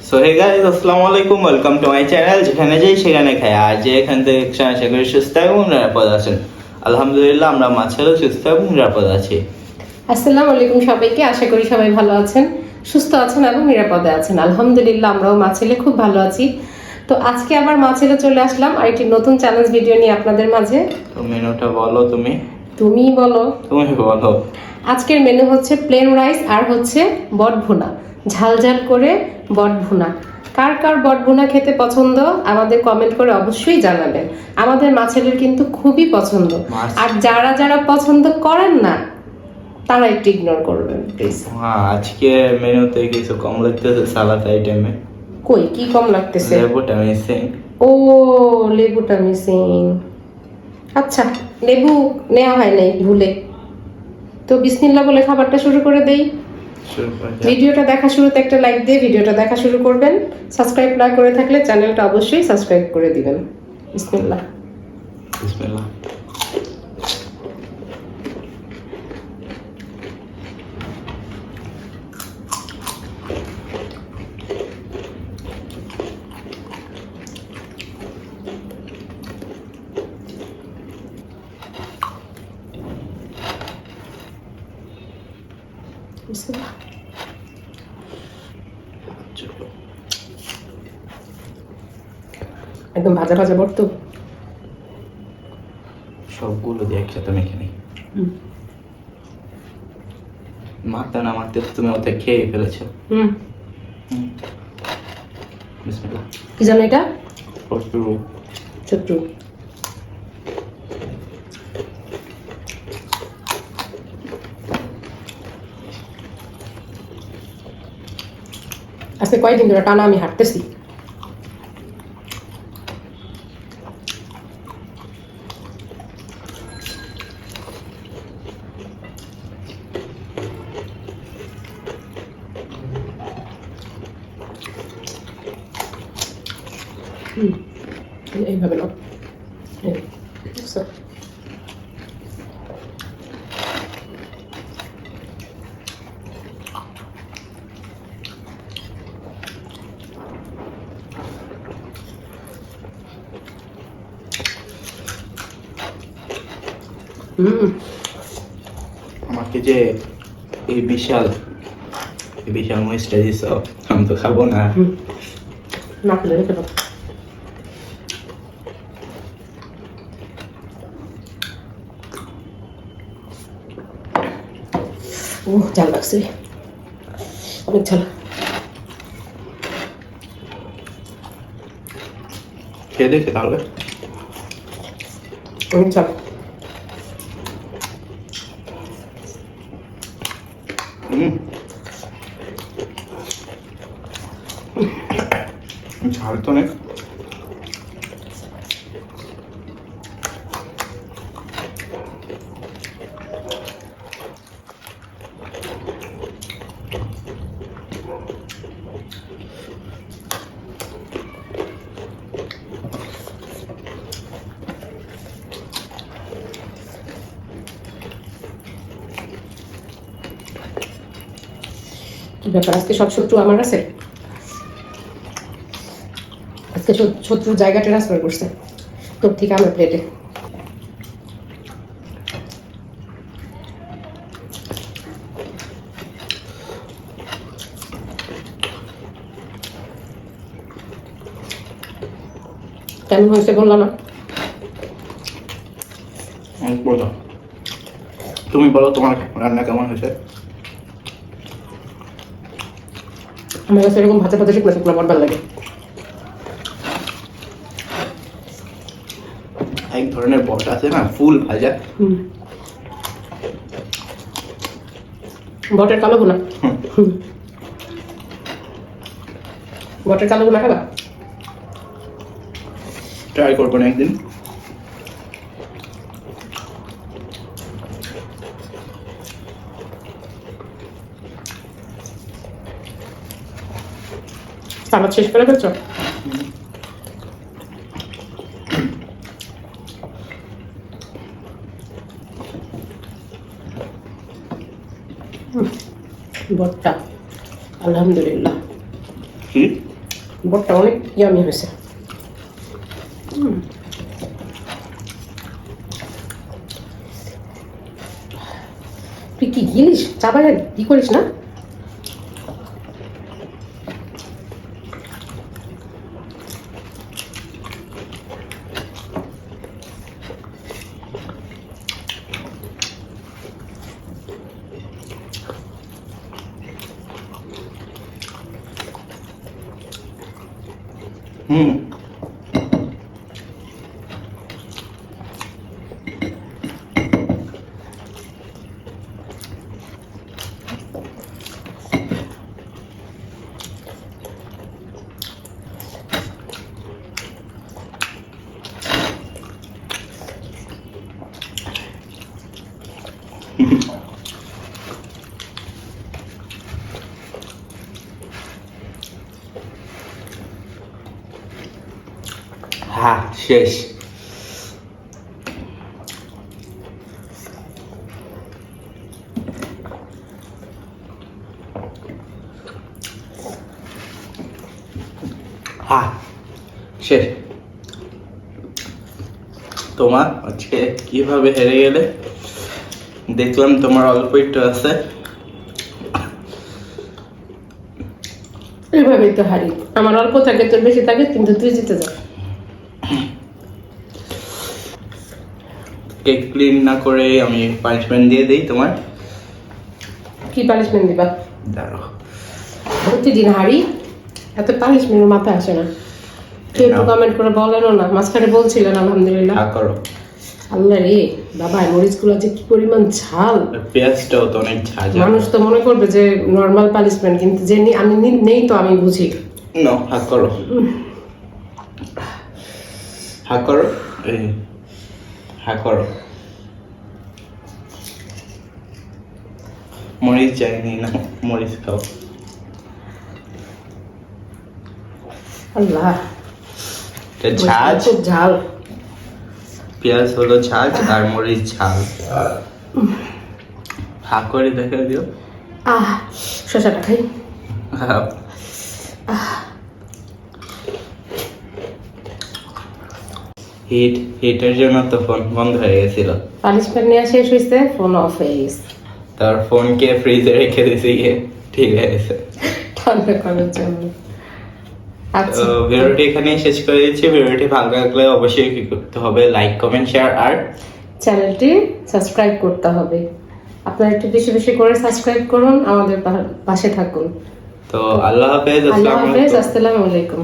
So hey guys, আসসালামু আলাইকুম, welcome to my channel. যেখানে যাই সেখানে খাই। আজ এখান থেকে আশা করি সুস্থ এবং নিরাপদ আছেন। আলহামদুলিল্লাহ, আমরা মাছেরও সুস্থ এবং নিরাপদ আছি। আসসালামু আলাইকুম সবাইকে, আশা করি সবাই ভালো আছেন, সুস্থ আছেন এবং নিরাপদে আছেন। আলহামদুলিল্লাহ, আমরাও মাছেলে খুব ভালো আছি। তো আজকে আবার মাছেলে চলে আসলাম আরেকটি নতুন চ্যালেঞ্জ ভিডিও নিয়ে আপনাদের মাঝে। তো মেনুটা বলো তুমি বলো। তুমি বলো। আজকের মেনু হচ্ছে প্লেন রাইস আর হচ্ছে বট ভুনা, ঝাল ঝাল করে বট ভুনা। কার কার বট ভুনা খেতে পছন্দ আমাদের কমেন্ট করে অবশ্যই জানাবেন। আমাদের মাছেলের কিন্তু খুবই পছন্দ। আর যারা যারা পছন্দ করেন না তারা একটু ইগনোর করবেন প্লিজ। হ্যাঁ, আজকে মেনুতে কিছু কম লাগতেছে সালাদ আইটেমে। কই কি কম লাগতেছে? লেবুটা মিসিং। ও, লেবুটা মিসিং। আচ্ছা, লেবু নেওয়া হয় নাই ভুলে। তো বিসমিল্লাহ বলে খাবারটা শুরু করে দেই। ভিডিওটা দেখা শুরুতে একটা লাইক দিয়ে ভিডিওটা দেখা শুরু করবেন। সাবস্ক্রাইব না করে থাকলে চ্যানেলটা অবশ্যই সাবস্ক্রাইব করে দিবেন। বিসমিল্লাহ। বিসমিল্লাহ। বিসমিল্লাহ। একদম ভাজা ভাজা বট তো। সবগুলো দিয়ে একসাথে মেখে নিই। মারতে না মারতে তো তুমি ওতে খেয়ে ফেলেছো। বিসমিল্লাহ। কি জানো এটা? শত্রু। শত্রু। আজকে কয়েকদিন ধরে টানা আমি হাঁটতেছি। এইভাবে নাও। দেখছো? আমাকে যে এই বিশাল মরিচটা দিছ, আমি তো খাবো না। না খেলে রেখে দাও। ও, ঝাল লাগছে, অনেক ঝাল। খেয়ে দেখে তাহলে। অনেক ঝাল। ঝাল তো অনেক। কি ব্যাপার, আজকে সব শত্রু আমার আছে? আজকে শত্রুর জায়গা ট্রান্সফার করছে তোর থেকে আমার প্লেটে। কেমন হয়েছে বললো না? বলো, তুমি বলো তোমার রান্না কেমন হয়েছে। আমার কাছে এরকম ভাজা ভাজা শুকনো শুকনো বড় ভালো লাগে। এক ধরনের বট আছে না, ফুল ভাজা। বটের কালো ভুনা। বটের কালো ভুনা খাবা? ট্রাই করবো না একদিন। সালাদ শেষ করে ফেলছো? বটটা আলহামদুলিল্লাহ। কি বটটা অনেক ইয়ামি হয়েছে। তুই কি গিলিস চাবাই কি করিস না? হুম হ্যাঁ শেষ। হ্যাঁ শেষ। তোমার আজকে কিভাবে হেরে গেলে? দেখলাম তোমার অল্প একটু আছে। এইভাবেই তো হারি, আমার অল্প থাকে তোর বেশি থাকে, কিন্তু তুই জিতে যা। কেক ক্লিন না করে আমি পানিশমেন্ট দিয়ে দিই তোমার। কি পানিশমেন্ট দিবা? দাঁড়াও। প্রতিদিন হারি, এত পানিশমেন্টের মাথায় আসে না। কেউ একটু কমেন্ট করে বলেনও না, মাঝখানে বলছিলেন আলহামদুলিল্লাহ। করো। আল্লাহ রে বাবা, মরিচগুলো যে কি পরিমাণ ঝাল! পেঁয়াজটাও তো অনেক ঝাল। মানুষ তো মনে করবে যে নর্মাল পানিশমেন্ট, কিন্তু যে আমি নেই তো আমি বুঝি। নো, হাক করো, হাক করো, এই হাক করো। মরিচ চাইনি না, মরিচ খাও। আল্লাহ, ঝাল, খুব ঝাল। পেঁয়াজ হলো ঝাল আর মরিচ ঝাল। হাক করে দেখা দিও। শসাটা খাই। হিটের জন্য তো ফোন বন্ধ হয়ে গেছিল। পানিশমেন্ট নেওয়া শেষ হয়েছে, ফোন অফ হয়ে গেছে। তার ফোনকে ফ্রিজে রেখে দিয়েছি গিয়ে, ঠিক আছে, ঠান্ডা করার জন্য। আচ্ছা, ভিডিওটি এখানেই শেষ করে দিচ্ছি। ভিডিওটি ভালো লাগলে অবশ্যই কি করতে হবে? লাইক, কমেন্ট, শেয়ার আর চ্যানেলটি সাবস্ক্রাইব করতে হবে। আপনারা একটু বেশি বেশি করে সাবস্ক্রাইব করুন, আমাদের পাশে থাকুন। তো আল্লাহ হাফেজ। আল্লাহ হাফেজ, আসসালামু আলাইকুম।